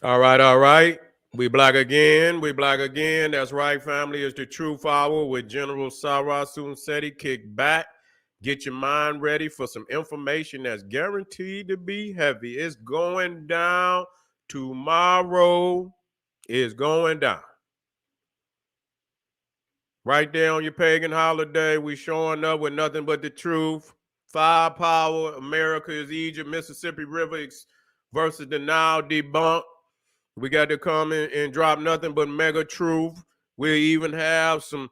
All right, all right. We black again. We black again. That's right, family. It's the Truth Hour with General Sarah Seti. Kick back. Get your mind ready for some information that's guaranteed to be heavy. It's going down tomorrow. It's going down. Right there on your pagan holiday, we showing up with nothing but the truth. Firepower. America is Egypt. Mississippi River versus the Nile debunked. We got to come in and drop nothing but mega truth. We even have some,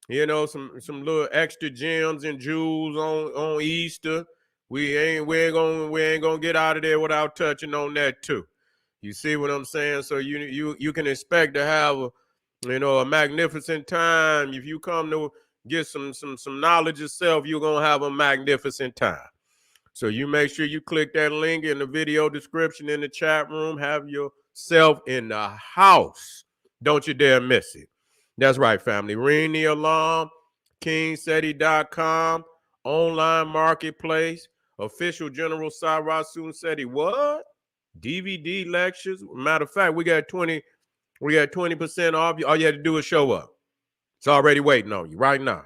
some little extra gems and jewels on Easter. We ain't gonna get out of there without touching on that too. You see what I'm saying? So you can expect to have a magnificent time. If you come to get some knowledge yourself, you're gonna have a magnificent time. So you make sure you click that link in the video description in the chat room. Have yourself in the house. Don't you dare miss it. That's right, family. Ring the alarm. KingSeti.com. Online marketplace. Official General Cyrus Seti. What? DVD lectures. Matter of fact, we got 20% off. All you had to do is show up. It's already waiting on you right now.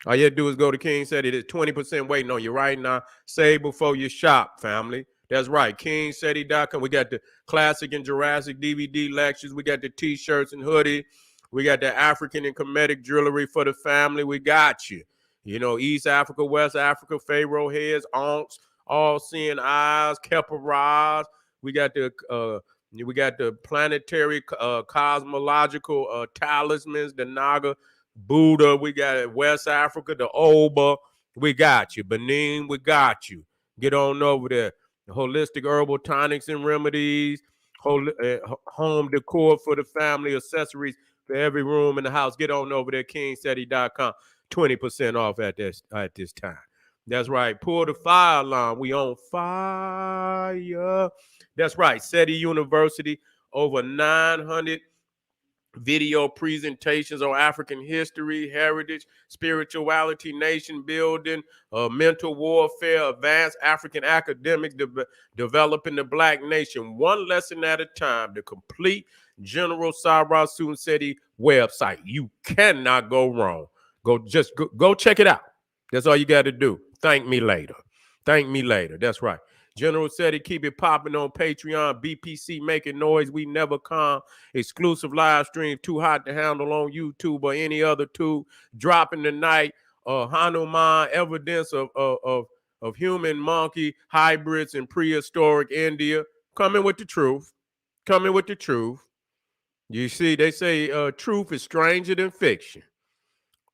All you have to do is go to King Seti. There's 20% waiting on you right now. Save before you shop, family. That's right. KingSeti.com. We got the classic and Jurassic DVD lectures. We got the t-shirts and hoodie. We got the African and Kemetic jewelry for the family. We got you. East Africa, West Africa, Pharaoh heads, aunts, all seeing eyes, Keparas. We got the planetary cosmological talismans, the Naga Buddha, we got West Africa, the Oba, we got you. Benin, we got you. Get on over there. Holistic herbal tonics and remedies, home decor for the family, accessories for every room in the house. Get on over there, kingseti.com. 20% off at this time. That's right. Pull the fire alarm. We on fire. That's right. SETI University, over 900 video presentations on African history, heritage, spirituality, nation building, mental warfare, advanced African academic developing the black nation, one lesson at a time. The complete General Cyrus Seti website. You cannot go wrong. Go check it out. That's all you got to do. Thank me later. Thank me later. That's right. General Seti, keep it popping on Patreon. BPC making noise. We never come. Exclusive live stream, too hot to handle on YouTube or any other tube. Dropping tonight. Hanuman, evidence of human monkey hybrids in prehistoric India. Coming with the truth. Coming with the truth. You see, they say truth is stranger than fiction.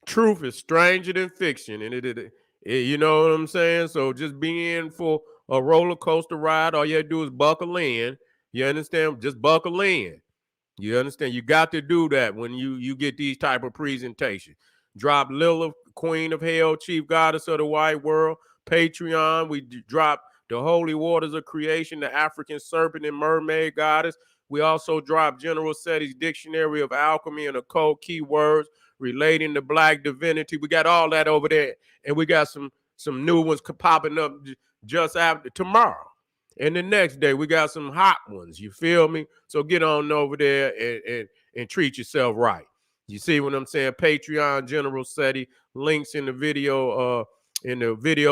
Truth is stranger than fiction, and you know what I'm saying? So just be in for a roller coaster ride. All you have to do is buckle in. You understand? Just buckle in. You understand? You got to do that when you get these type of presentations. Drop Lilith, Queen of Hell, Chief Goddess of the White World. Patreon, we drop the Holy Waters of Creation, the African Serpent and Mermaid Goddess. We also drop General Seti's Dictionary of Alchemy and Occult Keywords relating to Black divinity. We got all that over there, and we got some new ones popping up just after tomorrow. And the next day, we got some hot ones. You feel me? So get on over there and treat yourself right. You see what I'm saying? Patreon, General Seti, links in the video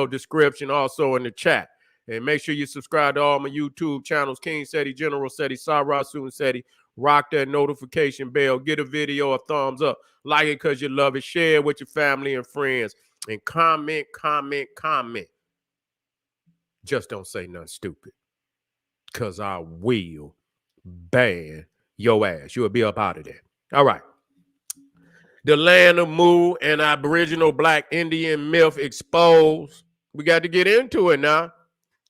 description, also in the chat. And make sure you subscribe to all my YouTube channels, King Seti, General Seti, Cyrus Seti. Rock that notification bell. Get a video a thumbs up. Like it because you love it. Share it with your family and friends. And comment. Just don't say nothing stupid. Because I will ban your ass. You'll be up out of there. All right. The land of Mu and Aboriginal Black Indian myth exposed. We got to get into it now.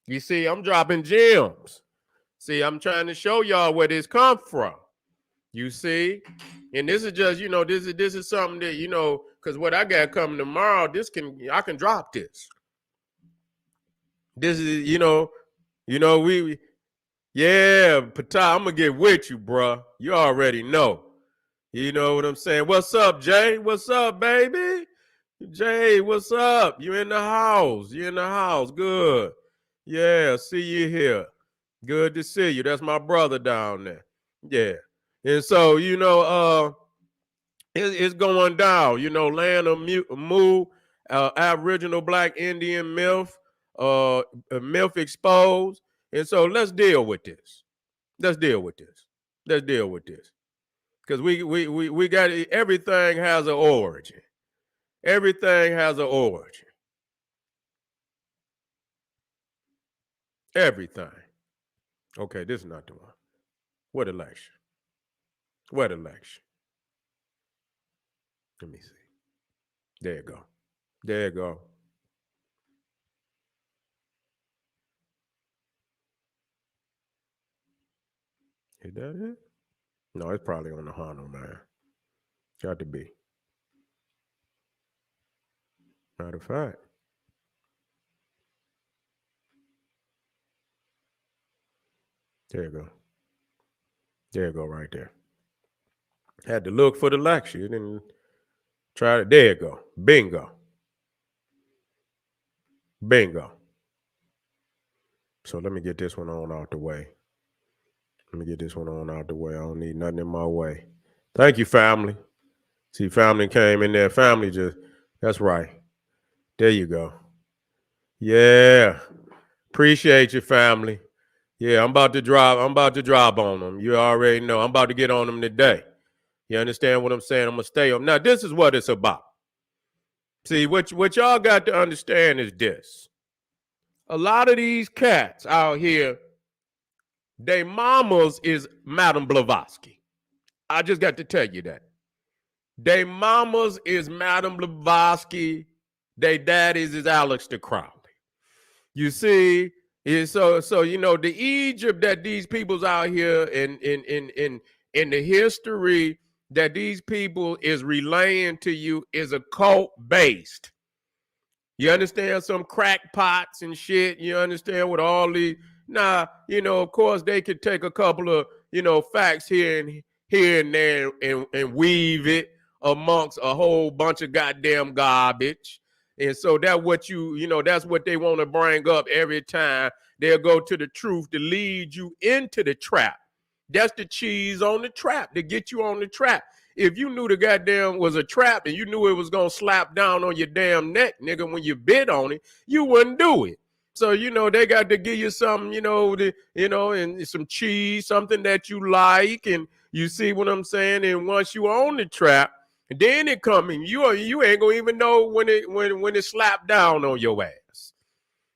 You see, I'm dropping gems. See, I'm trying to show y'all where this come from. You see? And this is just, this is something that, because what I got coming tomorrow, I can drop this. This is, yeah, Pata, I'm going to get with you, bro. You already know. You know what I'm saying? What's up, Jay? What's up, baby? Jay, what's up? You in the house. You in the house. Good. Yeah, see you here. Good to see you. That's my brother down there. Yeah. And so, it's going down, land of Mu, Aboriginal Black Indian myth, myth exposed. And so let's deal with this. Let's deal with this. Let's deal with this. Because we got, everything has an origin. Everything has an origin. Everything. Okay, this is not the one. What election? What election? Let me see. There you go. There you go. Is that it? No, it's probably on the Honda, man. Got to be. Matter of fact. There you go. There you go, right there. Had to look for the lecture. You didn't try it. There you go. Bingo. Bingo. So let me get this one on out the way. Let me get this one on out the way. I don't need nothing in my way. Thank you, family. See, family came in there. Family that's right. There you go. Yeah. Appreciate you, family. Yeah, I'm about to drop on them. You already know. I'm about to get on them today. You understand what I'm saying? I'm gonna stay on. Now, this is what it's about. See, what y'all got to understand is this. A lot of these cats out here, they mamas is Madame Blavatsky. I just got to tell you that. They mamas is Madame Blavatsky. They daddies is Aleister Crowley. You see, so the Egypt that these people's out here in the history that these people is relaying to you is a cult based. You understand? Some crackpots and shit. You understand what all the now, of course they could take a couple of, facts here and there and weave it amongst a whole bunch of goddamn garbage. And so that's what that's what they want to bring up every time. They'll go to the truth to lead you into the trap. That's the cheese on the trap to get you on the trap. If you knew the goddamn was a trap and you knew it was gonna slap down on your damn neck, nigga, when you bid on it, you wouldn't do it. So they got to give you something, and some cheese, something that you like, and you see what I'm saying. And once you own the trap, then it coming, you ain't gonna even know when it slapped down on your ass.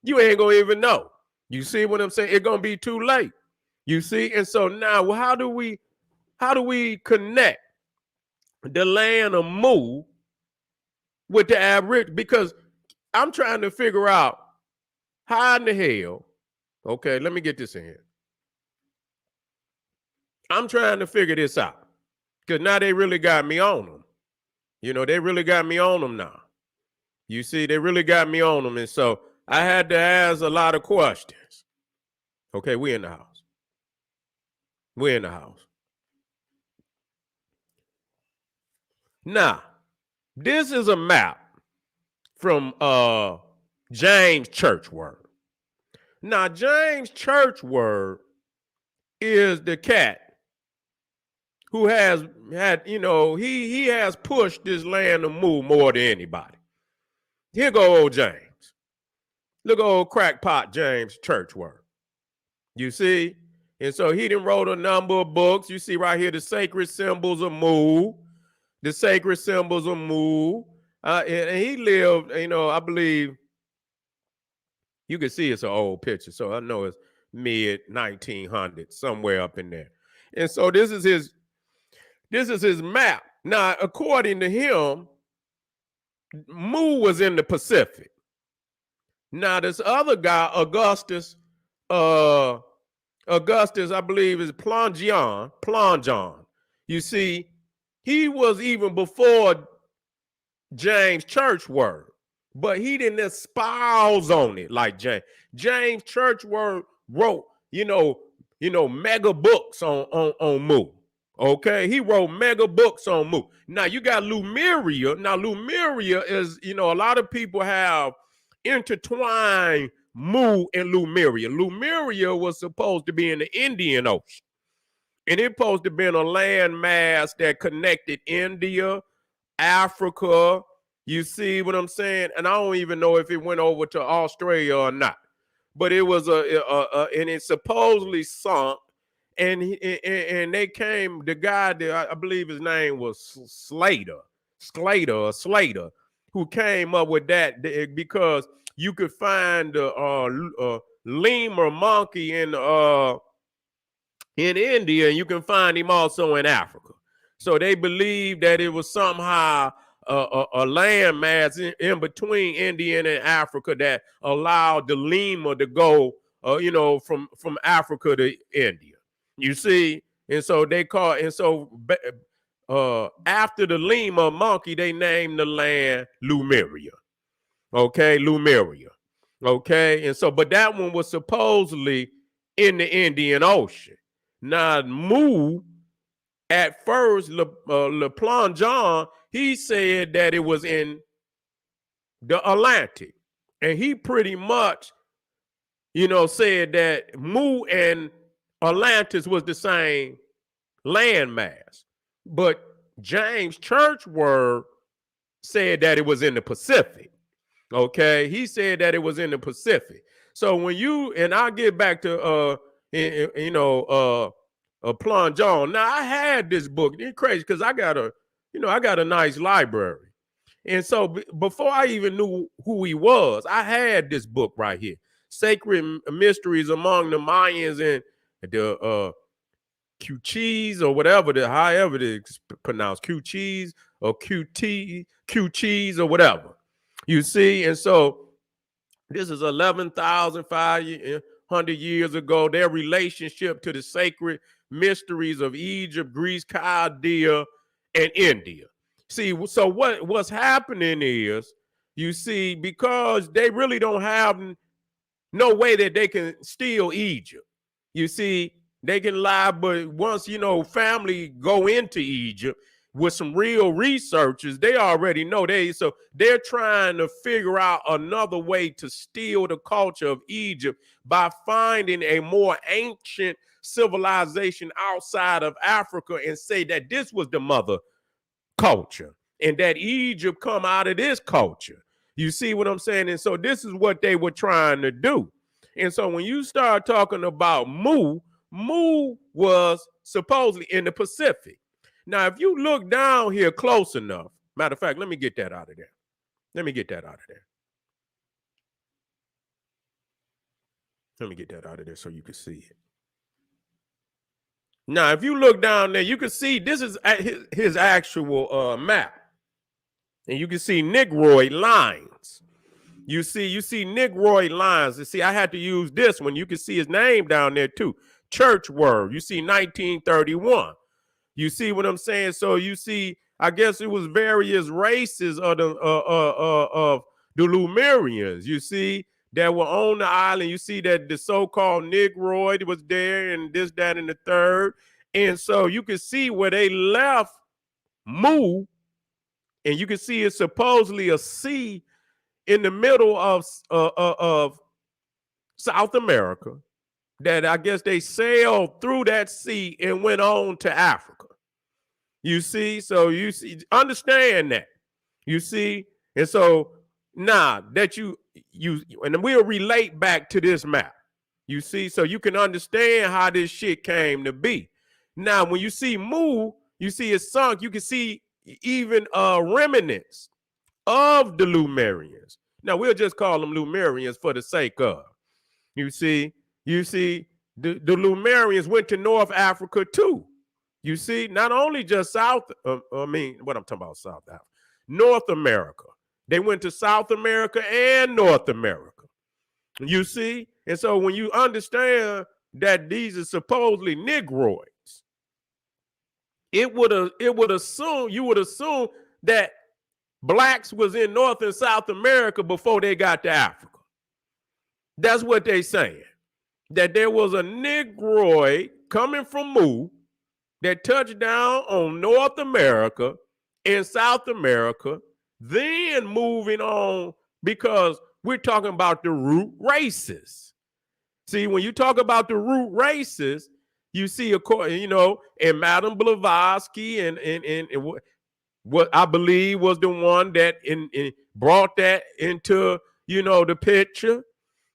You ain't gonna even know. You see what I'm saying? It's gonna be too late. You see, and so now, well, how do we connect the land of Mu with the Aboriginal? Because I'm trying to figure out how in the hell. Okay, let me get this in here. I'm trying to figure this out because now they really got me on them. They really got me on them now. You see, they really got me on them, and so I had to ask a lot of questions. Okay, we in the house. We're in the house. Now, this is a map from James Churchward. Now, James Churchward is the cat who has had, he has pushed this land to move more than anybody. Here go old James. Look at old crackpot James Churchward. You see? And so he done wrote a number of books. You see right here, the sacred symbols of Mu. The sacred symbols of Mu. And he lived, I believe, you can see it's an old picture. So I know it's mid 1900s, somewhere up in there. And so this is his map. Now, according to him, Mu was in the Pacific. Now, this other guy, Augustus, I believe, is Plongeon. You see, he was even before James Churchward, but he didn't espouse on it like James. James Churchward wrote, mega books on Mu. Okay, he wrote mega books on Mu. Now you got Lemuria. Now Lemuria is, a lot of people have intertwined Mu and Lemuria. Lemuria was supposed to be in the Indian Ocean. And it supposed to be a land mass that connected India, Africa. You see what I'm saying? And I don't even know if it went over to Australia or not. But it was and it supposedly sunk. And they came. The guy that I believe his name was Slater, who came up with that because you could find the lemur monkey in India, and you can find him also in Africa. So they believe that it was somehow a landmass in between India and Africa that allowed the lemur to go, from Africa to India. You see, and so they call, and so after the lemur monkey, they named the land Lemuria. Okay, Lemuria. Okay, and so, but that one was supposedly in the Indian Ocean. Now, Mu, at first, Le Plongeon, he said that it was in the Atlantic. And he pretty much, said that Mu and Atlantis was the same landmass. But James Churchward said that it was in the Pacific. Okay, he said that it was in the Pacific. So when and I'll get back to Plongeon. Now I had this book. It's crazy because I got a nice library. And so before I even knew who he was, I had this book right here, Sacred Mysteries Among the Mayans and the Q-Cheese or whatever, however it's pronounced, Q-Cheese or Q-Cheese or whatever. You see, and so this is 11,500 years ago, their relationship to the sacred mysteries of Egypt, Greece, Chaldea, and India. See, so what's happening is, you see, because they really don't have no way that they can steal Egypt. You see, they can lie, but once, family go into Egypt with some real researchers, they already know so they're trying to figure out another way to steal the culture of Egypt by finding a more ancient civilization outside of Africa and say that this was the mother culture and that Egypt come out of this culture. You see what I'm saying? And so this is what they were trying to do. And so when you start talking about Mu was supposedly in the Pacific. Now, if you look down here close enough, matter of fact, let me get that out of there. Let me get that out of there. Let me get that out of there so you can see it. Now, if you look down there, you can see this is his actual map. And you can see Negroid lines. You see Negroid lines. You see, I had to use this one. You can see his name down there too. Churchward. You see 1931. You see what I'm saying? So you see, I guess it was various races of the Lemurians, you see, that were on the island. You see that the so-called Negroid was there and this, that, and the third. And so you can see where they left Mu, and you can see it's supposedly a sea in the middle of South America, that I guess they sailed through that sea and went on to Africa. You see, so you see, understand that. You see, and so now that you and we'll relate back to this map. You see, so you can understand how this shit came to be. Now, when you see Mu, you see it's sunk. You can see even remnants of the Lemurians. Now we'll just call them Lemurians for the sake of. You see, the Lemurians went to North Africa too. You see, not only just South, what I'm talking about, South Africa, North America. They went to South America and North America. You see, and so when you understand that these are supposedly Negroids, you would assume that blacks was in North and South America before they got to Africa. That's what they saying. That there was a Negroid coming from Mu that touched down on North America and South America, then moving on, because we're talking about the root races. See, when you talk about the root races, You see, you know, and Madame Blavatsky and what I believe was the one that brought that into, you know, the picture.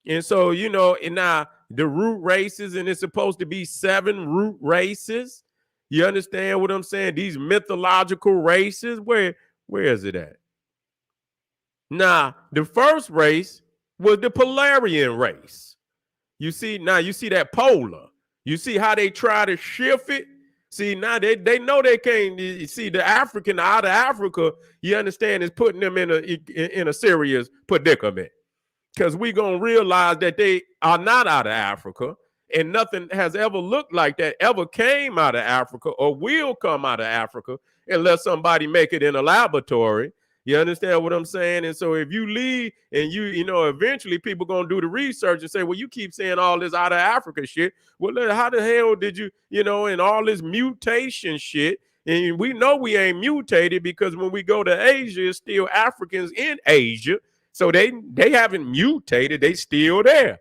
And so, you know, and now the root races, and it's supposed to be 7 root races. You understand what I'm saying? These mythological races, where is it at? Now, the first race was the Polarian race. You see, now you see that polar. You see how they try to shift it? See, now they know they can't. You see, the African out of Africa, you understand, is putting them in a serious predicament. Because we're going to realize that they are not out of Africa, and nothing has ever looked like that ever came out of Africa or will come out of Africa unless somebody make it in a laboratory. You understand what I'm saying? And so if you leave and you know, eventually people going to do the research and say, well, you keep saying all this out of Africa shit. Well, how the hell did you know, and all this mutation shit. And we know we ain't mutated because when we go to Asia, it's still Africans in Asia. So they haven't mutated. They still there.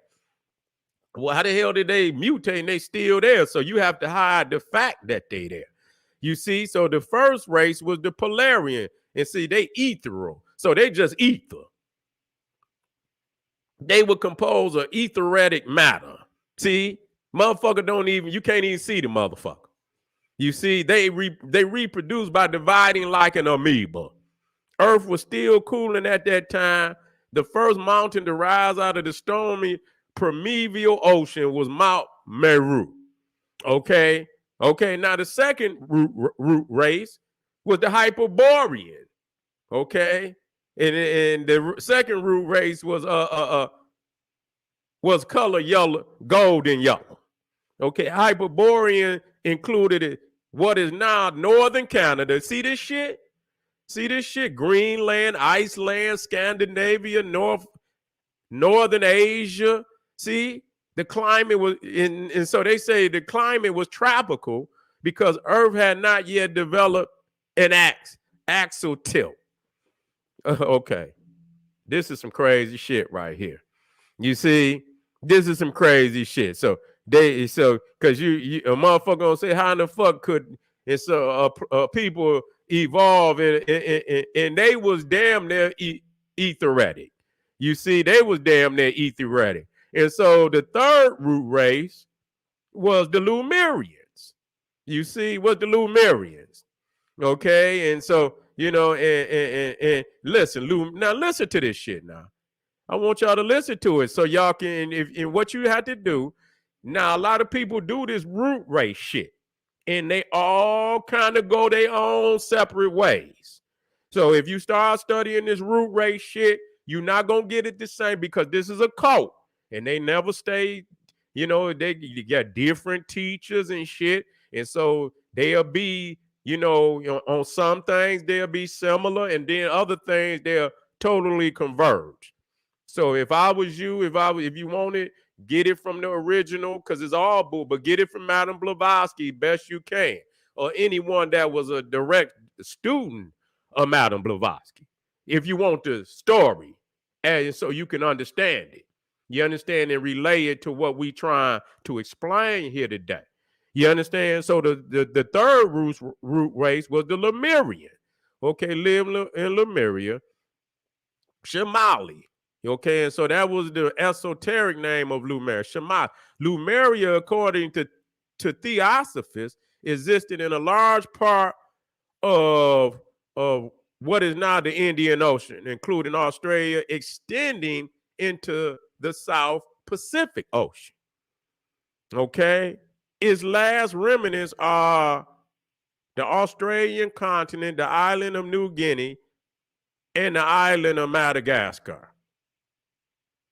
Well, how the hell did they mutate and they still there? So you have to hide the fact that they there. You see, so the first race was the Polarian. And see, they ethereal. So they just ether. They were composed of etheric matter. See, motherfucker don't even, you can't even see the motherfucker. You see, they reproduce by dividing like an amoeba. Earth was still cooling at that time. The first mountain to rise out of the stormy primeval ocean was Mount Meru. Okay. Now the second root race was the Hyperborean. Okay. And the second root race was color yellow, golden yellow. Okay. Hyperborean included what is now northern Canada. See this shit? Greenland, Iceland, Scandinavia, northern Asia. See, the climate was and so they say the climate was tropical because Earth had not yet developed an axial tilt. Okay, this is some crazy shit right here. You see, this is some crazy shit. So because you a motherfucker gonna say how in the fuck could and so people evolve and they was damn near etheric. You see, they was damn near etheric. And so the third root race was the Lemurians. You see, was the Lemurians. Okay, and so you know, and listen, now listen to this shit now. I want y'all to listen to it so y'all can, and what you have to do. Now, a lot of people do this root race shit, and they all kind of go their own separate ways. So if you start studying this root race shit, you're not going to get it the same because this is a cult, and they never stay, you know, they got different teachers and shit, and so they'll be, you know, on some things they'll be similar, and then other things they'll totally converge. So if I was you, if you want it, get it from the original because it's all bull, but get it from Madame Blavatsky best you can, or anyone that was a direct student of Madame Blavatsky. If you want the story, and so you can understand it, you understand and relay it to what we trying to explain here today. You understand? So the third root race was the Lemurian. Okay, live in Lemuria, Shemali. Okay, and so that was the esoteric name of Lemuria. Shema. Lemuria, according to Theosophists, existed in a large part of what is now the Indian Ocean, including Australia, extending into the South Pacific Ocean. Okay, its last remnants are the Australian continent, the island of New Guinea, and the island of Madagascar.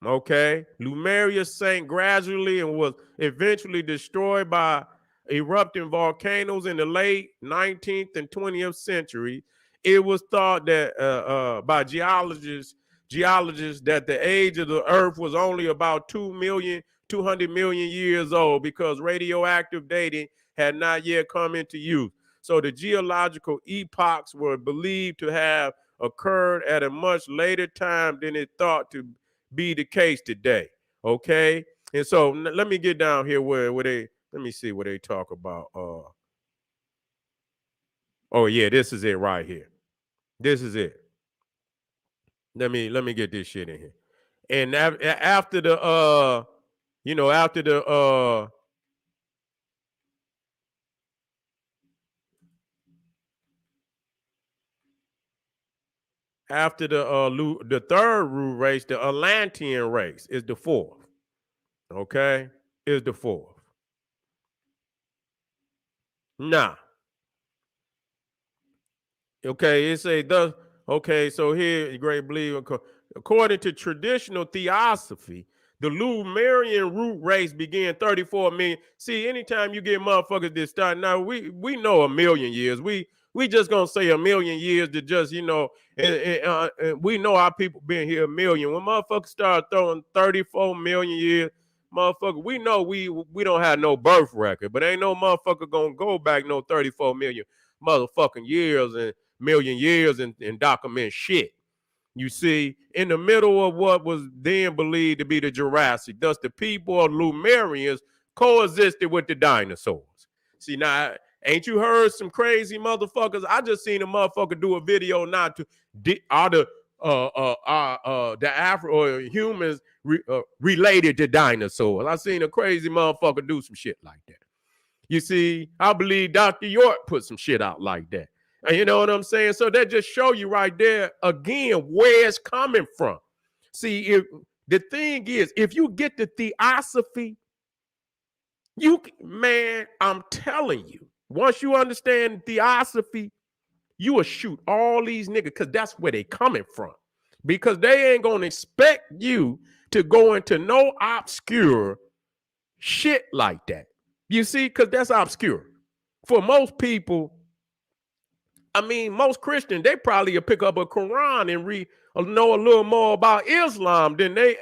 Okay, Lemuria sank gradually and was eventually destroyed by erupting volcanoes in the late 19th and 20th century. It was thought that by geologists that the age of the Earth was only about 200 million years old because radioactive dating had not yet come into use. So the geological epochs were believed to have occurred at a much later time than it thought to be the case today. Okay, and so let me get down here where they Let me see what they talk about. Oh yeah, this is it right here. This is it. Let me get this shit in here. And after the you know, after the the third root race, the Atlantean race is the fourth. Okay, is the fourth. Nah. Okay, it say the okay. So here, great believe according to traditional theosophy, the Lumerian root race began 34 million. See, anytime you get motherfuckers that start now, we know a million years. We just gonna say a million years to just and we know our people been here a million. When motherfuckers start throwing 34 million years, motherfucker, we know we don't have no birth record, but ain't no motherfucker gonna go back no 34 million motherfucking years and million years and document shit. You see, in the middle of what was then believed to be the Jurassic, thus the people of Lumerians coexisted with the dinosaurs. See, now, ain't you heard some crazy motherfuckers? I just seen a motherfucker do a video not to are the Afro or humans related to dinosaurs. I seen a crazy motherfucker do some shit like that. You see, I believe Dr. York put some shit out like that. And you know what I'm saying? So that just show you right there again where it's coming from. See, if the thing is, if you get the Theosophy, I'm telling you, once you understand Theosophy, you will shoot all these niggas because that's where they coming from. Because they ain't gonna expect you to go into no obscure shit like that. You see, because that's obscure. For most people, I mean, most Christians, they probably will pick up a Quran and know a little more about Islam than they,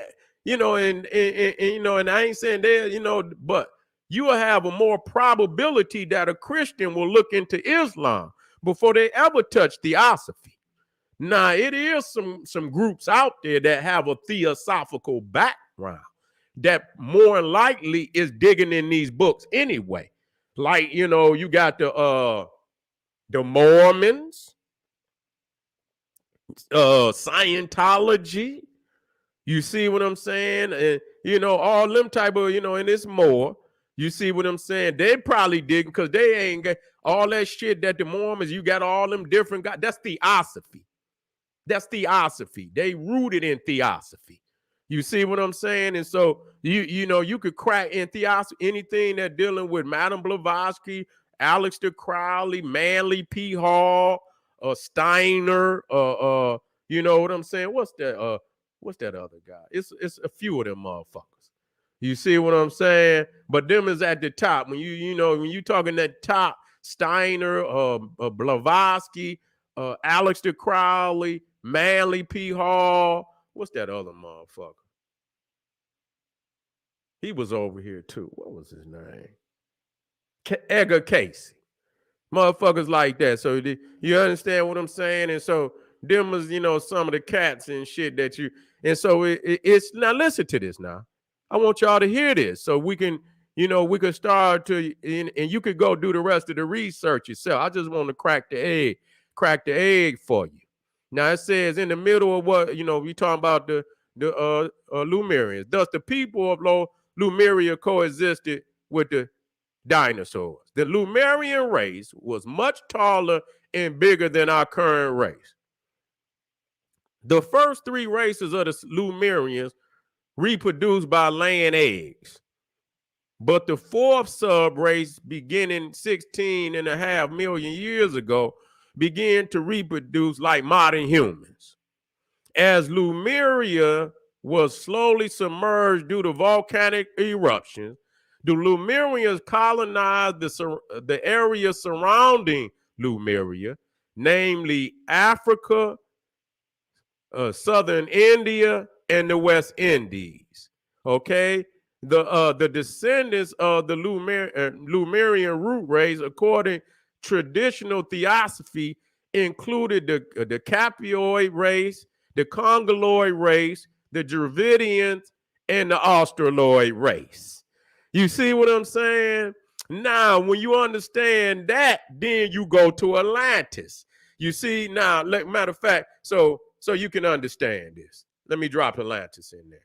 and I ain't saying that, but you will have a more probability that a Christian will look into Islam before they ever touch Theosophy. Now, it is some groups out there that have a theosophical background that more likely is digging in these books anyway. Like, you got the Mormons, Scientology. You see what I'm saying? And all them type of, and it's more. You see what I'm saying? They probably digging because they ain't got all that shit that the Mormons, you got all them different guys. That's Theosophy. That's Theosophy. They rooted in Theosophy. You see what I'm saying? And so you could crack in Theosophy anything that dealing with Madame Blavatsky, Aleister Crowley, Manly P. Hall, Steiner, you know what I'm saying? What's that other guy? It's a few of them motherfuckers. You see what I'm saying? But them is at the top. When when you talking that top, Steiner, Blavatsky, Aleister Crowley, Manly P. Hall. What's that other motherfucker? He was over here too. What was his name? Edgar Casey. Motherfuckers like that. So you understand what I'm saying? And so them was, some of the cats and shit that you, and so it's, now listen to this now. I want y'all to hear this so we can, we could start to, and you could go do the rest of the research yourself. I just want to crack the egg for you. Now it says in the middle of what, we talking about the Lumerians. Thus the people of Lumeria coexisted with the dinosaurs. The Lumerian race was much taller and bigger than our current race. The first three races of the Lumerians reproduced by laying eggs. But the fourth sub-race, beginning 16.5 million years ago, began to reproduce like modern humans. As Lumeria was slowly submerged due to volcanic eruptions, the Lumerians colonized the area surrounding Lumeria, namely Africa, southern India, and the West Indies. Okay, the descendants of the Lumerian root race, according to traditional theosophy, included the Capioid race, the Congoloid race, the Dravidians, and the Australoid race. You see what I'm saying? Now, when you understand that, then you go to Atlantis. You see, now, matter of fact, so you can understand this. Let me drop Atlantis in there.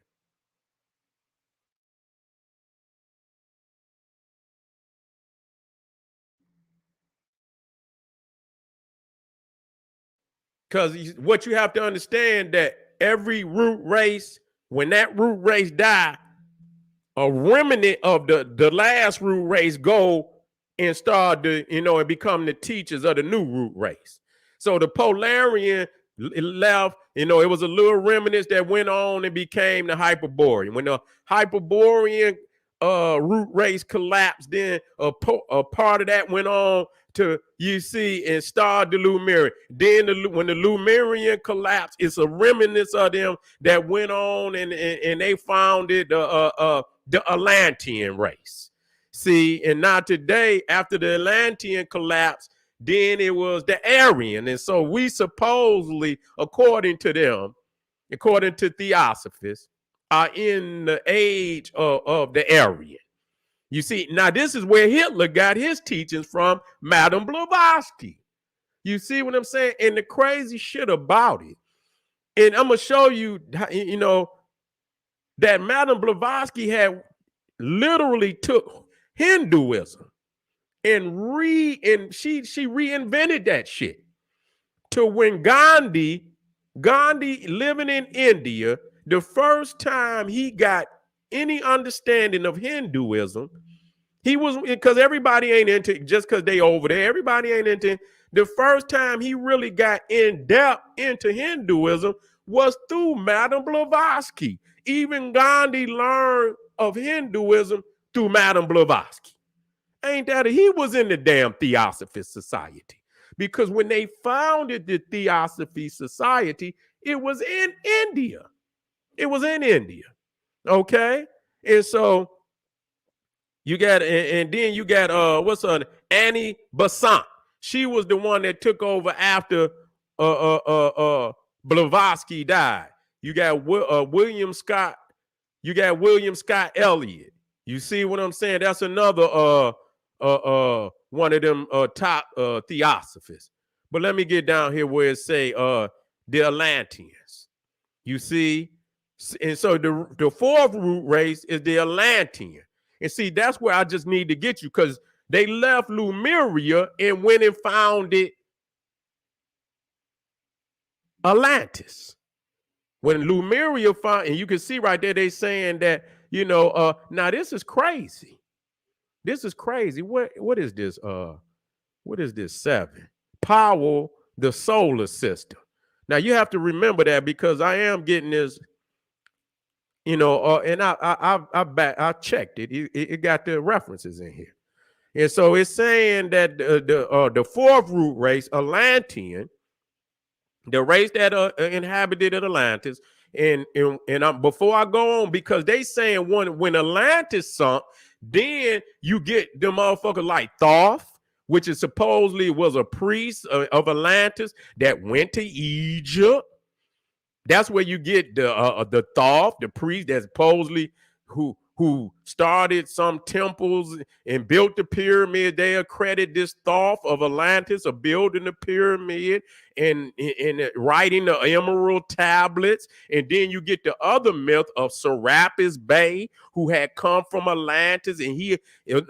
Because what you have to understand that every root race, when that root race die, a remnant of the last root race go and start to, and become the teachers of the new root race. So the Polarian left, it was a little remnants that went on and became the Hyperborean. When the Hyperborean root race collapsed, then a part of that went on to, you see, and started the Lemurian. Then when the Lemurian collapsed, it's a remnants of them that went on and they founded the Atlantean race. See, and now today, after the Atlantean collapse, then it was the Aryan. And so we supposedly, according to them, according to Theosophists, are in the age of the Aryan. You see, now this is where Hitler got his teachings from, Madame Blavatsky. You see what I'm saying? And the crazy shit about it, and I'm going to show you, that Madame Blavatsky had literally took Hinduism and she reinvented that shit to when Gandhi living in India, the first time he got any understanding of Hinduism, he was, because everybody ain't into, just because they over there, everybody ain't into. The first time he really got in depth into Hinduism was through Madame Blavatsky. Even Gandhi learned of Hinduism through Madame Blavatsky. Ain't that he was in the damn Theosophist Society, because when they founded the Theosophy Society, it was in India. It was in India. Okay. And so you got, and then you got what's her name? Annie Besant. She was the one that took over after Blavatsky died. You got William Scott. You got William Scott Elliott. You see what I'm saying? That's another one of them top Theosophists. But let me get down here where it say the Atlanteans. You see, and so the fourth root race is the Atlantean. And see, that's where I just need to get you, because they left Lemuria and went and founded Atlantis. When Lemuria found, and you can see right there, they saying that, now this is crazy. This is crazy. What is this? What is this? 7. Power the solar system. Now you have to remember that, because I am getting this, and I checked it. It got the references in here. And so it's saying that the fourth root race, Atlantean, the race that inhabited Atlantis, and before I go on, because they saying when Atlantis sunk, then you get the motherfucker like Thoth, which is supposedly was a priest of Atlantis that went to Egypt. That's where you get the Thoth, the priest that supposedly who started some temples and built the pyramid. They accredit this Thoth of Atlantis of building the pyramid and writing the emerald tablets. And then you get the other myth of Serapis Bey, who had come from Atlantis, and he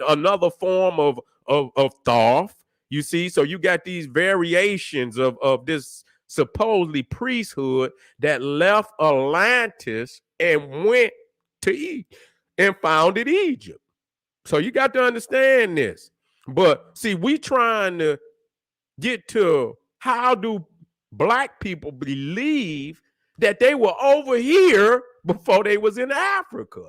another form of Thoth. You see, so you got these variations of this supposedly priesthood that left Atlantis and went to Egypt and founded Egypt. So you got to understand this. But see, we trying to get to how do black people believe that they were over here before they was in Africa.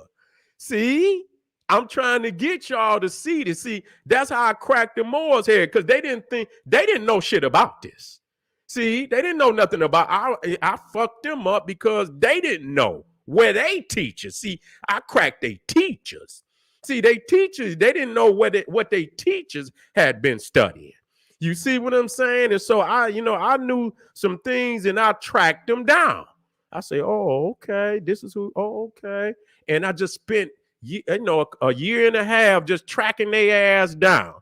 See, I'm trying to get y'all to see this. See, that's how I cracked the Moors' head, because they didn't know shit about this. See, they didn't know nothing about. I fucked them up because they didn't know where they teachers. See, I cracked they teachers. See, they teachers, they didn't know what they teachers had been studying. You see what I'm saying? And so I knew some things and I tracked them down. I say, oh, okay, this is who, oh, okay. And I just spent a year and a half just tracking their ass down.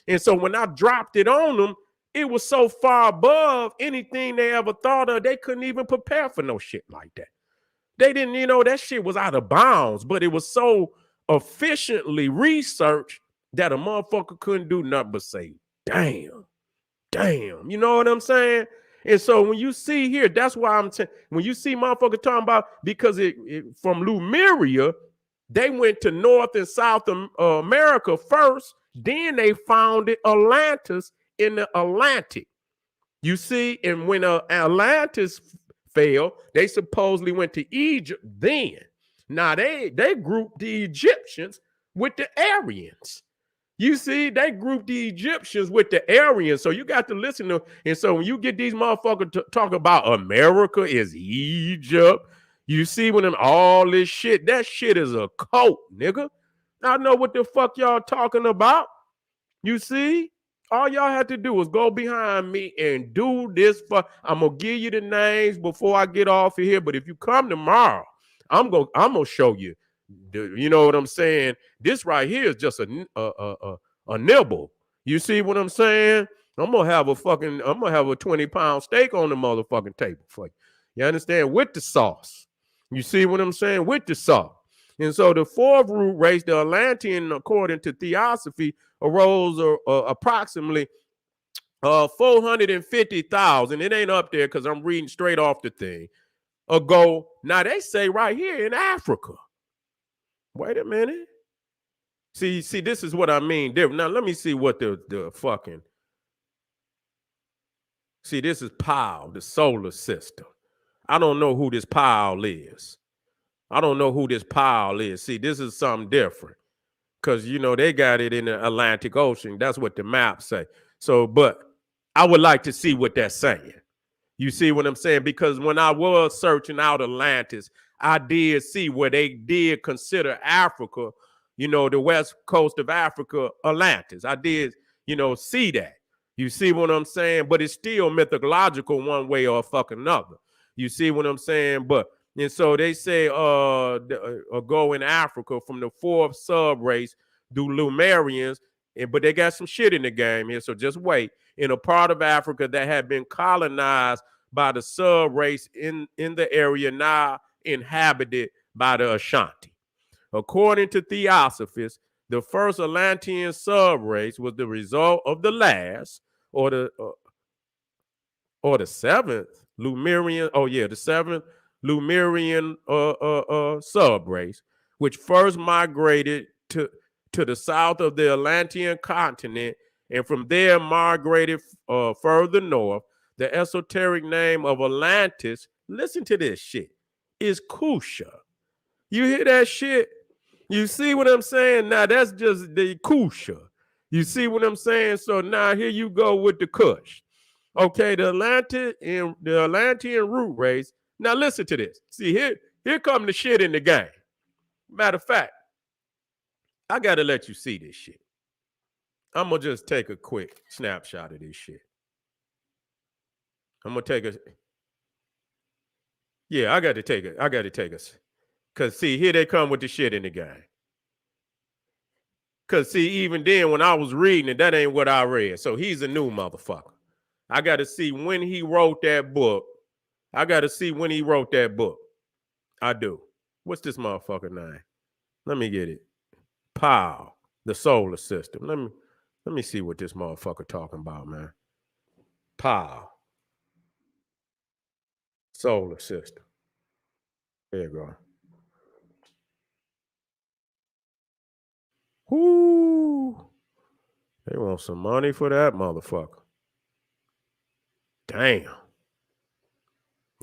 And so when I dropped it on them, it was so far above anything they ever thought of, they couldn't even prepare for no shit like that. They didn't, that shit was out of bounds, but it was so efficiently researched that a motherfucker couldn't do nothing but say, damn, you know what I'm saying? And so when you see here, that's why when you see motherfuckers talking about, because from Lemuria, they went to North and South America first, then they founded Atlantis in the Atlantic. You see, and when Atlantis fell, they supposedly went to Egypt then. Now they grouped the Egyptians with the Aryans. You see, they grouped the Egyptians with the Aryans. So you got to listen to, and so when you get these motherfuckers to talk about America is Egypt, you see when them all this shit, that shit is a cult, nigga. I know what the fuck y'all talking about. You see? All y'all had to do was go behind me and do this. I'm gonna give you the names before I get off of here. But if you come tomorrow, I'm gonna show you. You know what I'm saying? This right here is just a nibble. You see what I'm saying? I'm gonna have a 20-pound steak on the motherfucking table for you. You understand? With the sauce. You see what I'm saying? With the sauce. And so the fourth root race, the Atlantean, according to Theosophy, arose approximately 450,000. It ain't up there because I'm reading straight off the thing. Ago. Now they say right here in Africa. Wait a minute. See, this is what I mean. Now let me see what the fucking. See, this is Pile, the solar system. I don't know who this Pile is. See, this is something different. Because, they got it in the Atlantic Ocean. That's what the maps say. So, but I would like to see what that's saying. You see what I'm saying? Because when I was searching out Atlantis, I did see where they did consider Africa, the west coast of Africa, Atlantis. I did, see that. You see what I'm saying? But it's still mythological one way or fucking another. You see what I'm saying? And so they say go in Africa from the fourth sub-race, do Lemurians, but they got some shit in the game here, so just wait. In a part of Africa that had been colonized by the sub-race in the area now inhabited by the Ashanti. According to Theosophists, the first Atlantean sub-race was the result of the last, or the seventh Lemurian, the seventh Lemurian sub-race, which first migrated to the south of the Atlantean continent, and from there migrated further north. The esoteric name of Atlantis, listen to this shit, is Kusha. You hear that shit? You see what I'm saying? Now that's just the Kusha. You see what I'm saying? So now here you go with the Kush. Okay, the Atlantean root race. Now listen to this. See, here come the shit in the game. Matter of fact, I gotta let you see this shit. I'm gonna just take a quick snapshot of this shit. I'm gonna take a. Yeah, I gotta take it. Cause see, here they come with the shit in the game. Cause see, even then when I was reading it, that ain't what I read. So he's a new motherfucker. I gotta see when he wrote that book. I do. What's this motherfucker name? Let me get it. Pile, the solar system. Let me see what this motherfucker talking about, man. Pile. Solar system. There you go. Whoo. They want some money for that motherfucker. Damn.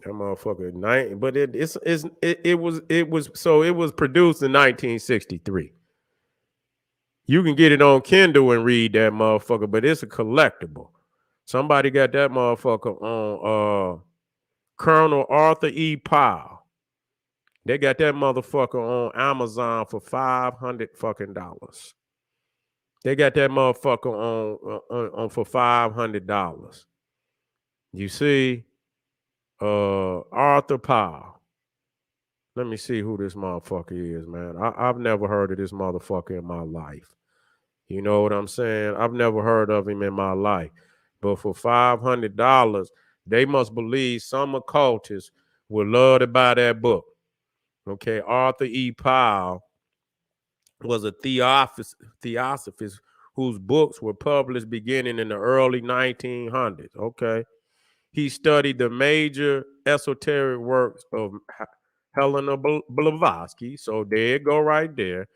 That motherfucker, but it was produced in 1963. You can get it on Kindle and read that motherfucker, but it's a collectible. Somebody got that motherfucker on Colonel Arthur E. Powell. They got that motherfucker on Amazon for $500 fucking dollars. They got that motherfucker on for $500. You see, Arthur Powell. Let me see who this motherfucker is, man. I've never heard of this motherfucker in my life. You know what I'm saying? I've never heard of him in my life. But for $500, they must believe some occultists would love to buy that book. Okay, Arthur E. Powell was a theosophist whose books were published beginning in the early 1900s. Okay, he studied the major esoteric works of Helena Blavatsky. So there you go, right there.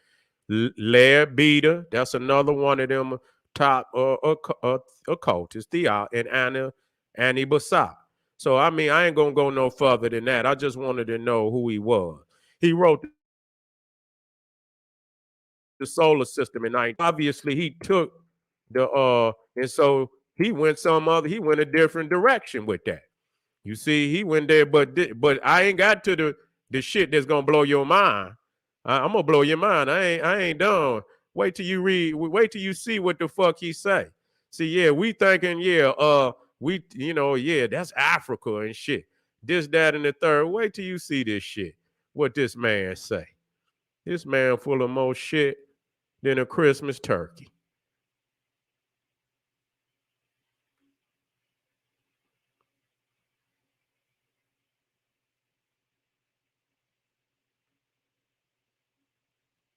Laird Beta, that's another one of them top occultists, and Annie Besant. So I mean, I ain't gonna go no further than that. I just wanted to know who he was. He wrote the solar system in 19. Obviously, he took the and so he went a different direction with that. You see, he went there, but I ain't got to the shit that's gonna blow your mind. I'm gonna blow your mind. I ain't done. Wait till you read. Wait till you see what the fuck he say. See, yeah, we thinking, that's Africa and shit. This, that, and the third. Wait till you see this shit. What this man say? This man full of more shit than a Christmas turkey.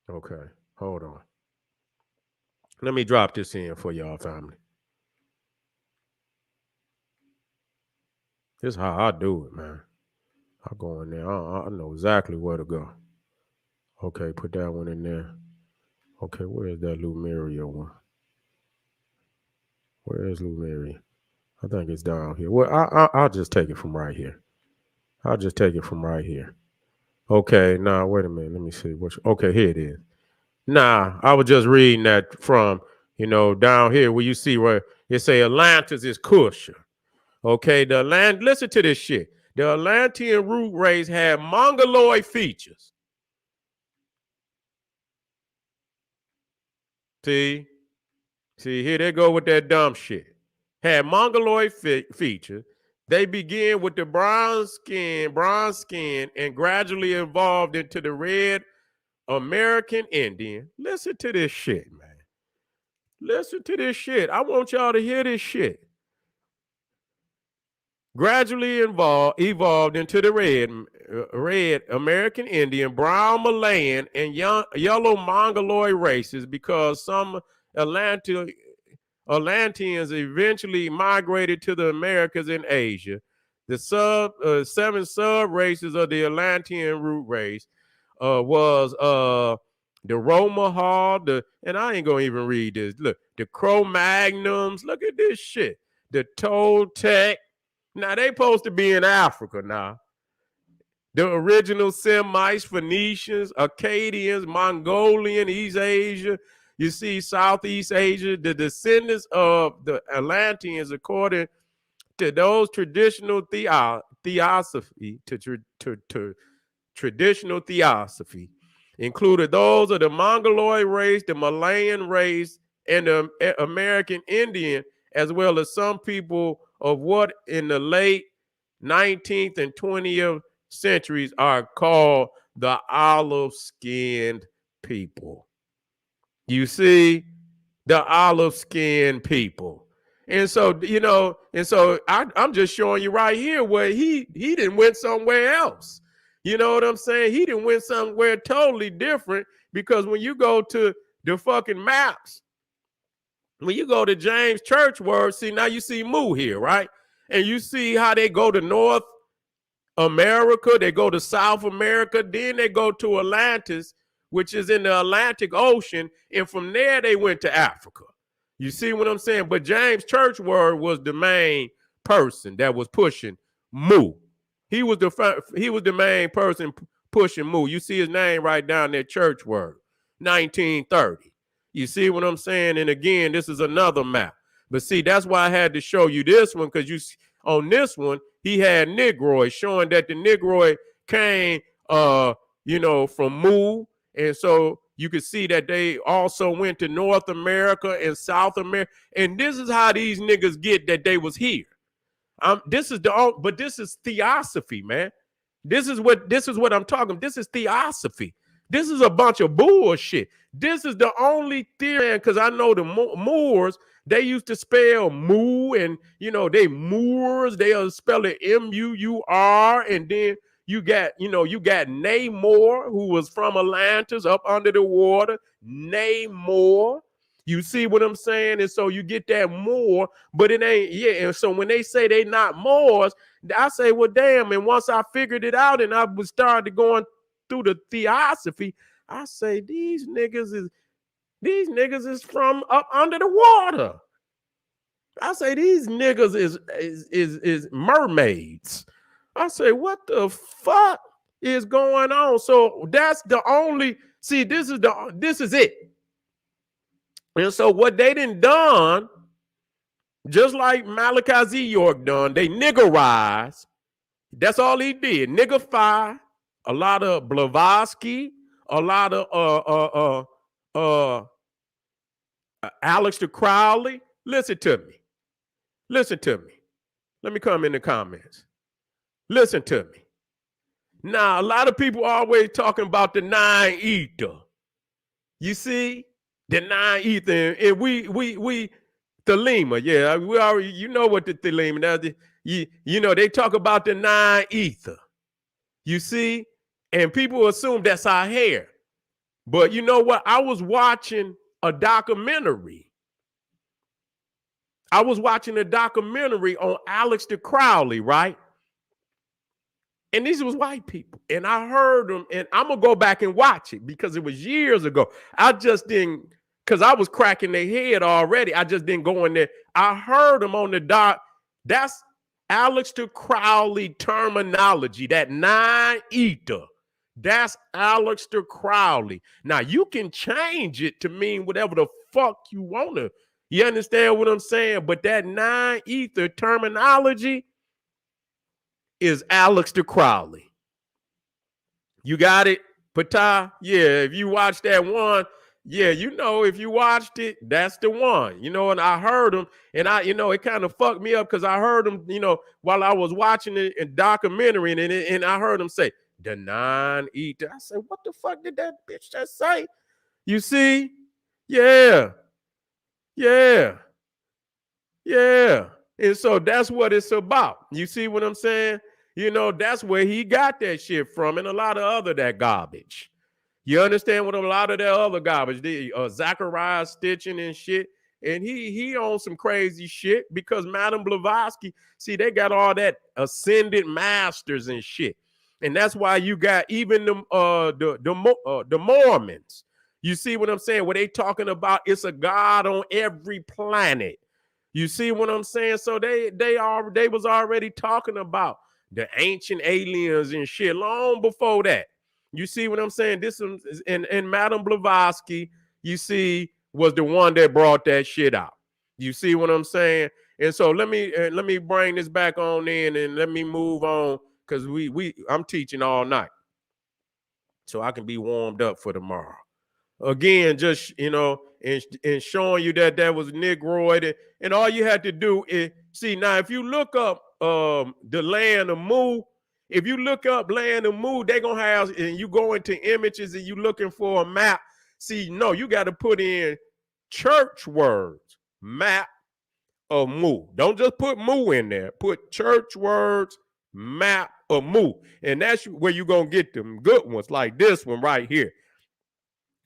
Okay, hold on. Let me drop this in for y'all, family. This is how I do it, man. I go in there. I know exactly where to go. Okay, put that one in there. Okay, where is that Lumeria one? Where is Lumeria? I think it's down here. Well, I'll just take it from right here. I'll just take it from right here. Okay, now wait a minute. Let me see. Okay, here it is. Nah, I was just reading that from, down here where you see where it say Atlantis is Kusha. Okay, listen to this shit. The Atlantean root race had mongoloid features. See, here they go with that dumb shit. Had mongoloid features. They begin with the bronze skin, and gradually evolved into the red American Indian. Listen to this shit, man. Listen to this shit. I want y'all to hear this shit. Gradually evolved into the red American Indian, brown Malayan, and yellow Mongoloid races because some Atlanteans eventually migrated to the Americas and Asia. The seven sub races of the Atlantean root race was the Romaha, and I ain't gonna even read this. Look, the Cro-Magnums. Look at this shit. The Toltec. Now they supposed to be in Africa now. The original Semites, Phoenicians, Akkadians, Mongolian, East Asia. You see Southeast Asia, the descendants of the Atlanteans, according to those traditional theosophy, traditional theosophy, included those of the Mongoloid race, the Malayan race, and the American Indian, as well as some people of what in the late 19th and 20th centuries are called the olive-skinned people. You see, the olive-skinned people. And so, I'm just showing you right here where he didn't went somewhere else. You know what I'm saying? He didn't went somewhere totally different, because when you go to the fucking maps, when you go to James Church Word, see, now you see Mu here, right? And you see how they go to North America, they go to South America, then they go to Atlantis, which is in the Atlantic Ocean, and from there they went to Africa. You see what I'm saying? But James Church Word was the main person that was pushing Mu. He was the main person pushing Mu. You see his name right down there, Church Word, 1930. You see what I'm saying? And again, this is another map. But see, that's why I had to show you this one, because on this one, he had Negroid, showing that the Negroid came, from Mu. And so you could see that they also went to North America and South America. And this is how these niggas get that they was here. This is Theosophy, man. This is what I'm talking. This is Theosophy. This is a bunch of bullshit. This is the only theory, because I know the Moors, they used to spell moo, and they Moors, they'll spell it Muur, and then you got Namor, who was from Atlantis up under the water. Namor. You see what I'm saying? And so you get that Moor, but it ain't, yeah. And so when they say they not Moors, I say, well, damn. And once I figured it out and I was started going through the Theosophy, I say these niggas is from up under the water. I say these niggas is mermaids. I say, what the fuck is going on? So that's the only, see, this is it. And so what they done, just like Malachi Z. York done, they niggerized. That's all he did. Niggify a lot of Blavatsky, a lot of Aleister Crowley. Listen to me. Let me come in the comments. Listen to me. Now, a lot of people always talking about the 9 ether. You see? The 9 ether. And we Thelema, yeah. We already, you know what the Thelema is. You know, they talk about the 9 ether. You see? And people assume that's our hair. But you know what? I was watching a documentary. on Aleister Crowley, right? And these was white people. And I heard them, and I'm going to go back and watch it because it was years ago. I just didn't, because I was cracking their head already. I just didn't go in there. I heard them on the doc. That's Aleister Crowley terminology, that 9 ether. That's Aleister Crowley. Now, you can change it to mean whatever the fuck you want to. You understand what I'm saying? But that 9 ether terminology is Aleister Crowley. You got it, Patah? Yeah, if you watch that one, yeah, if you watched it, that's the one. And I heard him, and it kind of fucked me up because I heard him, while I was watching it in documentary, and I heard him say, the 9 ether. I said, what the fuck did that bitch just say? You see? Yeah. And so that's what it's about. You see what I'm saying? That's where he got that shit from, and a lot of other that garbage. You understand what a lot of that other garbage did? Zachariah Stitching and shit. And he on some crazy shit because Madame Blavatsky, see, they got all that ascended masters and shit. And that's why you got even the Mormons. You see what I'm saying? Where they talking about it's a God on every planet. You see what I'm saying? So they was already talking about the ancient aliens and shit long before that. You see what I'm saying? This is, and Madame Blavatsky, you see, was the one that brought that shit out. You see what I'm saying? And so let me bring this back on in and let me move on because I'm teaching all night, so I can be warmed up for tomorrow. Again, just and showing you that was Negroid, and all you had to do is see. Now, if you look up the land of Mu, if you look up land of Mu, they're gonna have, and you go into images and you looking for a map. See, no, you got to put in church words, map of Mu. Don't just put Mu in there. Put church words, map of Mu, and that's where you're gonna get them good ones, like this one right here.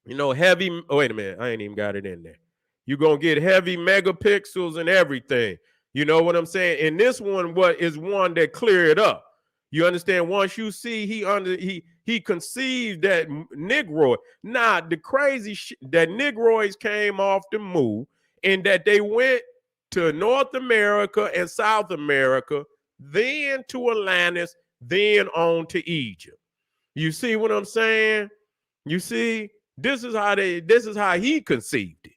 Heavy. Oh, wait a minute. I ain't even got it in there. You're going to get heavy megapixels and everything. You know what I'm saying? And this one is one that cleared up. You understand? Once you see he conceived that Negroid. Now, the crazy shit that Negroids came off the Mu and that they went to North America and South America, then to Atlantis, then on to Egypt. You see what I'm saying? You see? This is how he conceived it.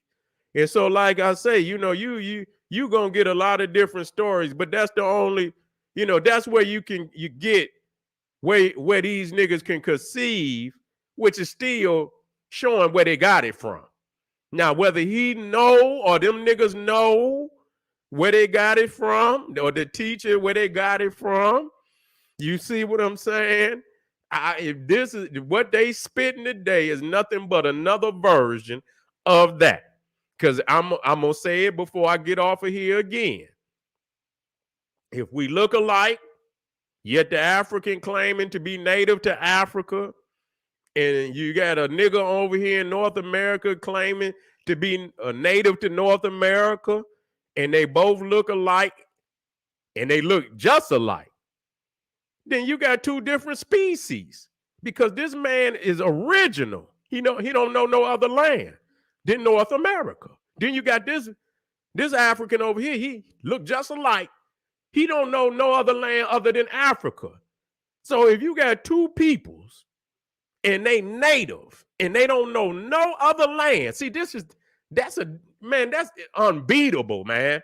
And so, like I say, you gonna get a lot of different stories, but that's the only, that's where you get where these niggas can conceive, which is still showing where they got it from. Now, whether he know or them niggas know where they got it from, or the teacher where they got it from, You see what I'm saying? If this is what they spitting today is nothing but another version of that. Because I'm gonna say it before I get off of here again. If we look alike, yet the African claiming to be native to Africa, and you got a nigga over here in North America claiming to be a native to North America, and they both look alike, and they look just alike, then you got two different species. Because this man is original. He don't know no other land than North America. Then you got this African over here. He look just alike. He don't know no other land other than Africa. So if you got two peoples and they native and they don't know no other land, see, that's unbeatable, man.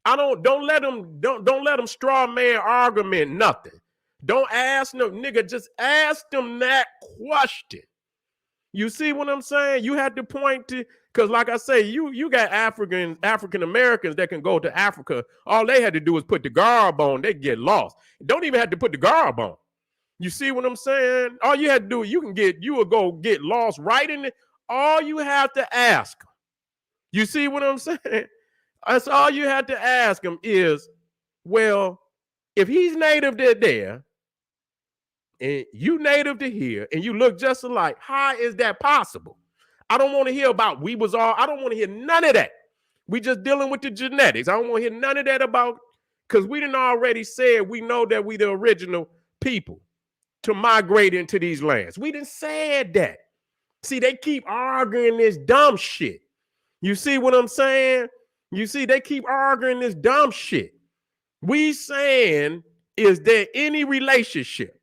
Don't let them straw man argument nothing. Don't ask no nigga, just ask them that question. You see what I'm saying? You had to point to, because like I say, you got African Americans that can go to Africa. All they had to do was put the garb on, they get lost. Don't even have to put the garb on. You see what I'm saying? All you had to do, you will go get lost right in it. All you have to ask them. You see what I'm saying? That's all you had to ask him is, well, if he's native to there, and you native to here, and you look just alike, how is that possible? I don't want to hear about I don't want to hear none of that. We just dealing with the genetics. I don't want to hear none of that about, because we done already said we know that we the original people to migrate into these lands. We done said that. See, they keep arguing this dumb shit. You see what I'm saying? You see, they keep arguing this dumb shit. We saying, is there any relationship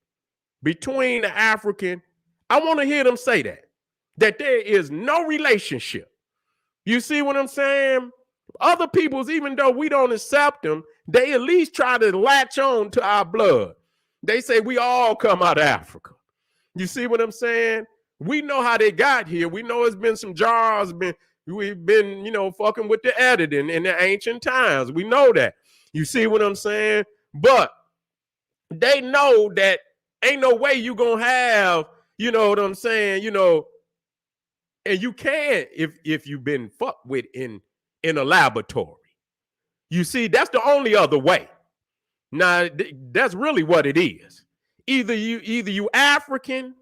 between the African? I want to hear them say that there is no relationship. You see what I'm saying? Other peoples, even though we don't accept them, they at least try to latch on to our blood. They say we all come out of Africa. You see what I'm saying? We know how they got here. We know it's been some jars, we've been, fucking with the editing in the ancient times. We know that. You see what I'm saying? But they know that ain't no way you gonna have, you know what I'm saying, and you can't if you've been fucked with in a laboratory. You see, that's the only other way. Now, that's really what it is. Either you African,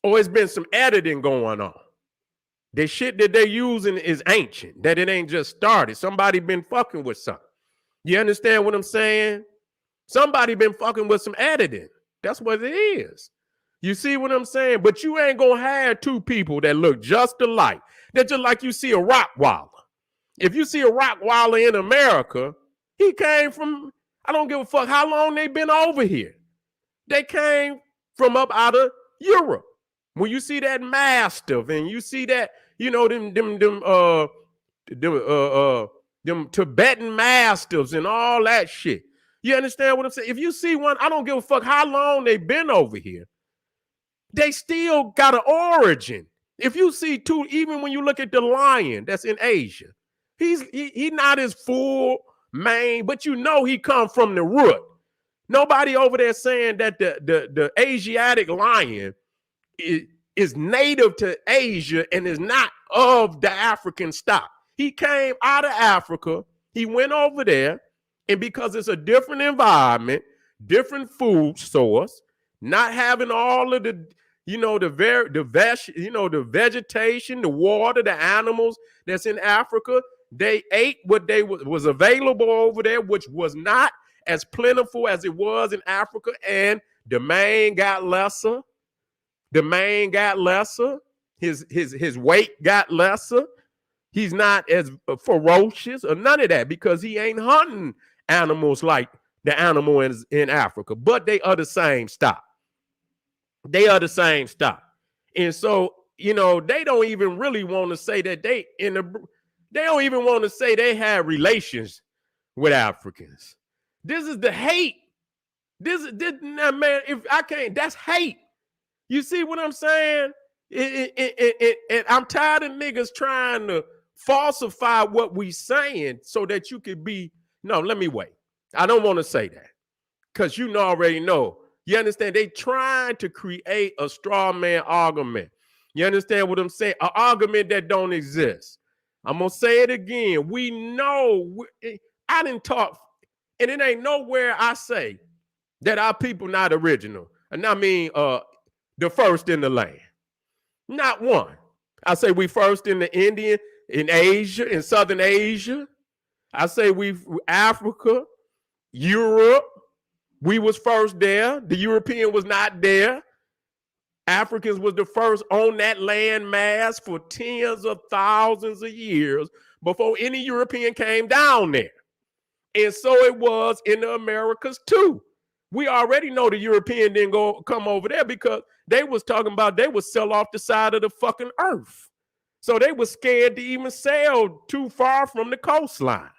or it's been some editing going on. The shit that they're using is ancient, that it ain't just started. Somebody been fucking with something. You understand what I'm saying? Somebody been fucking with some editing. That's what it is. You see what I'm saying? But you ain't gonna have two people that look just alike. They're just like you see a Rottweiler. If you see a Rottweiler in America, he came from, I don't give a fuck how long they been over here. They came from up out of Europe. When you see that Mastiff and you see that, them Tibetan Mastiffs and all that shit. You understand what I'm saying? If you see one, I don't give a fuck how long they've been over here. They still got an origin. If you see two, even when you look at the lion that's in Asia, he not his full mane, but he come from the root. Nobody over there saying that the Asiatic lion is native to Asia and is not of the African stock. He came out of Africa. He went over there, and because it's a different environment, different food source, not having all of the vegetation, the water, the animals that's in Africa, they ate what was available over there, which was not as plentiful as it was in Africa, and the mane got lesser. The mane got lesser. His weight got lesser. He's not as ferocious or none of that because he ain't hunting animals like the animal in Africa. But they are the same stock. They are the same stock. And so, they don't even really want to say that they don't even want to say they have relations with Africans. This is the hate. This man, if I can't, that's hate. You see what I'm saying? And I'm tired of niggas trying to falsify what we saying so that you could be, no, let me wait. I don't want to say that. Because you already know. You understand? They trying to create a straw man argument. You understand what I'm saying? An argument that don't exist. I'm going to say it again. We know. I didn't talk, and it ain't nowhere I say that our people not original. And I mean the first in the land. Not one. I say we first in the Indian, in Asia, in Southern Asia. I say we Africa, Europe. We was first there. The European was not there. Africans was the first on that land mass for tens of thousands of years before any European came down there. And so it was in the Americas too. We already know the European didn't come over there because they was talking about they would sell off the side of the fucking earth. So they were scared to even sail too far from the coastline.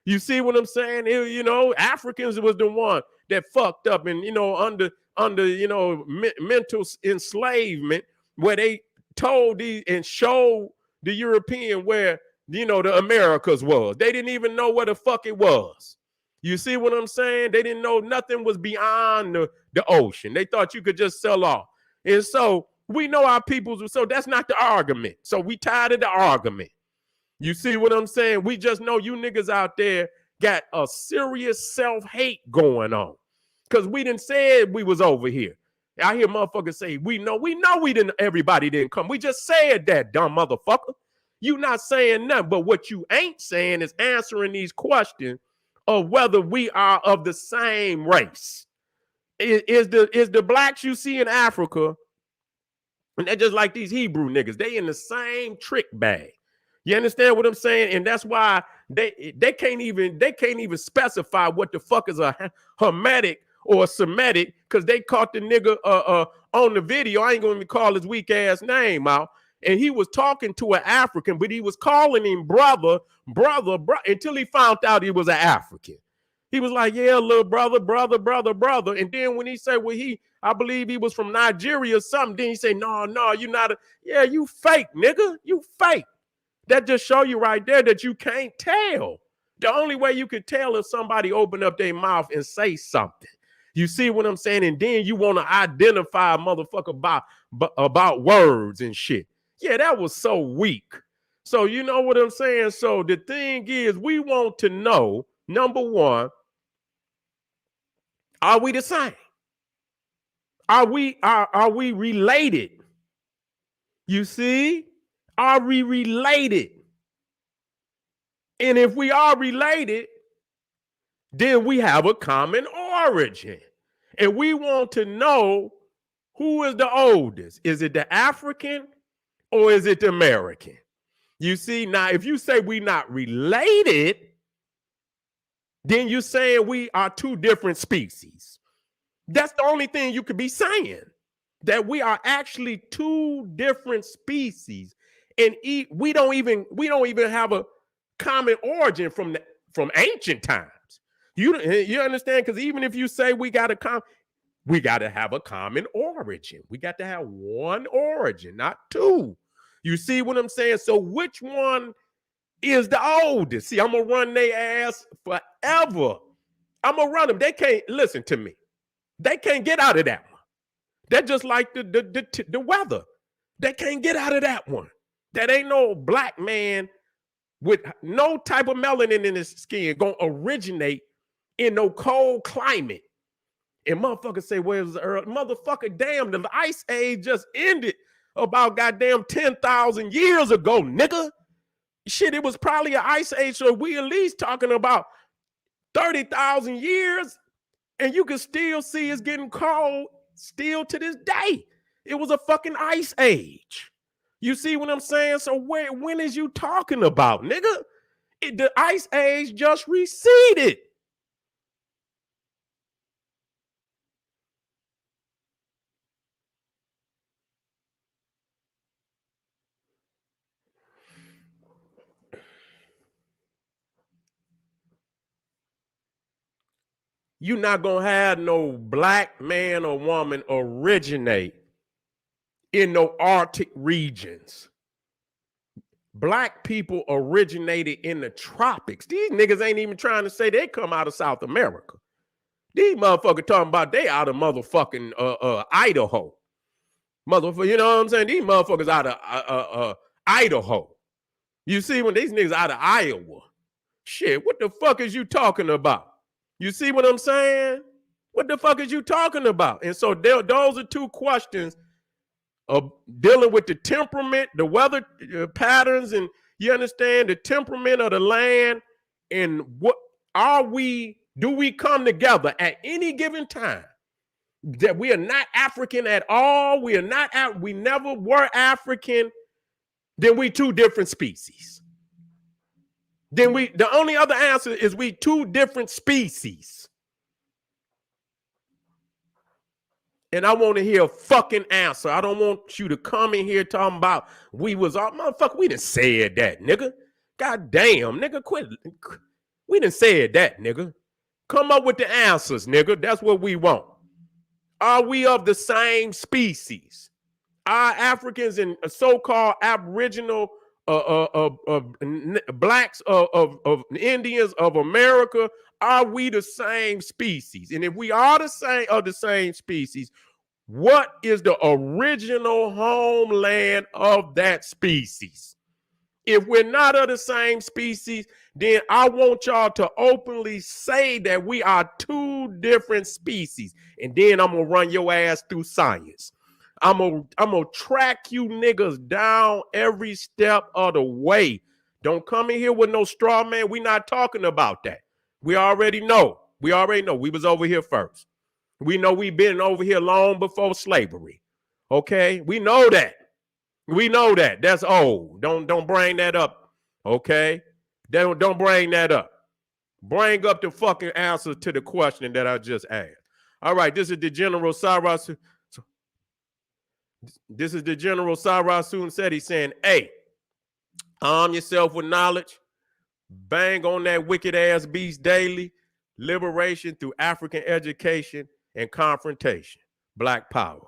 You see what I'm saying? You know, Africans was the one that fucked up and, you know, under mental enslavement, where they told these and showed the European where, you know, the Americas was. They didn't even know where the fuck it was. You see what I'm saying? They didn't know nothing was beyond the ocean. They thought you could just sell off. And so we know our peoples, so that's not the argument. So we tired of the argument. You see what I'm saying? We just know you niggas out there got a serious self-hate going on. Because we didn't say we was over here. I hear motherfuckers say, we know we didn't, everybody didn't come. We just said that, dumb motherfucker. You not saying nothing, but what you ain't saying is answering these questions of whether we are of the same race. Is the blacks you see in Africa, and they're just like these Hebrew niggas, they in the same trick bag. You understand what I'm saying? And that's why they can't even specify what the fuck is a Hermetic or a Semitic, because they caught the nigga on the video. I ain't gonna even call his weak ass name out. And he was talking to an African, but he was calling him brother, until he found out he was an African. He was like, yeah, little brother. And then when he said, well, I believe he was from Nigeria or something, then he said, no, you not you fake, nigga. You fake. That just show you right there that you can't tell. The only way you could tell is somebody open up their mouth and say something. You see what I'm saying? And then you want to identify a motherfucker about words and shit. Yeah, that was so weak. So you know what I'm saying? So the thing is, we want to know, number one, are we the same? Are we related? You see? Are we related? And if we are related, then we have a common origin. And we want to know who is the oldest. Is it the African or is it the American? You see, now, if you say we not related, then you're saying we are two different species. That's the only thing you could be saying, that we are actually two different species. And we don't even have a common origin from ancient times. You understand? Because even if you say we got to have a common origin. We got to have one origin, not two. You see what I'm saying? So which one is the oldest? See, I'm gonna run their ass forever. I'm gonna run them. They can't listen to me. They can't get out of that one. They're just like the weather. They can't get out of that one. That ain't no black man with no type of melanin in his skin gonna originate in no cold climate. And motherfuckers say, where's the earth? Motherfucker, damn, the ice age just ended about goddamn 10,000 years ago, nigga. Shit, it was probably an ice age, so we at least talking about 30,000 years, and you can still see it's getting cold still to this day. It was a fucking ice age. You see what I'm saying? So when is you talking about, nigga? The ice age just receded. You're not going to have no black man or woman originate in no Arctic regions. Black people originated in the tropics. These niggas ain't even trying to say they come out of South America. These motherfuckers talking about they out of motherfucking Idaho. Motherfucker, you know what I'm saying? These motherfuckers out of Idaho. You see when these niggas out of Iowa. Shit, what the fuck is you talking about? You see what I'm saying? What the fuck is you talking about? And so those are two questions of dealing with the temperament, the weather patterns, and you understand the temperament of the land, and what do we come together at any given time that we are not African at all, we never were African, then we two different species. Then the only other answer is we two different species. And I want to hear a fucking answer. I don't want you to come in here talking about we was all motherfucker. We done said that, nigga. God damn, nigga, quit. We done said that, nigga. Come up with the answers, nigga. That's what we want. Are we of the same species? Are Africans and so-called Aboriginal blacks of Indians of America, are we the same species? And if we are the same species, what is the original homeland of that species? If we're not of the same species, then I want y'all to openly say that we are two different species. And then I'm going to run your ass through science. I'm gonna track you niggas down every step of the way. Don't come in here with no straw man. We not talking about that. We already know. We was over here first. We know we been over here long before slavery. Okay? We know that. That's old. Don't bring that up. Okay? Don't bring that up. Bring up the fucking answer to the question that I just asked. All right, this is the General Cyrus. This is the General Cyrus said. He's saying, hey, arm yourself with knowledge. Bang on that wicked ass beast daily. Liberation through African education and confrontation. Black power.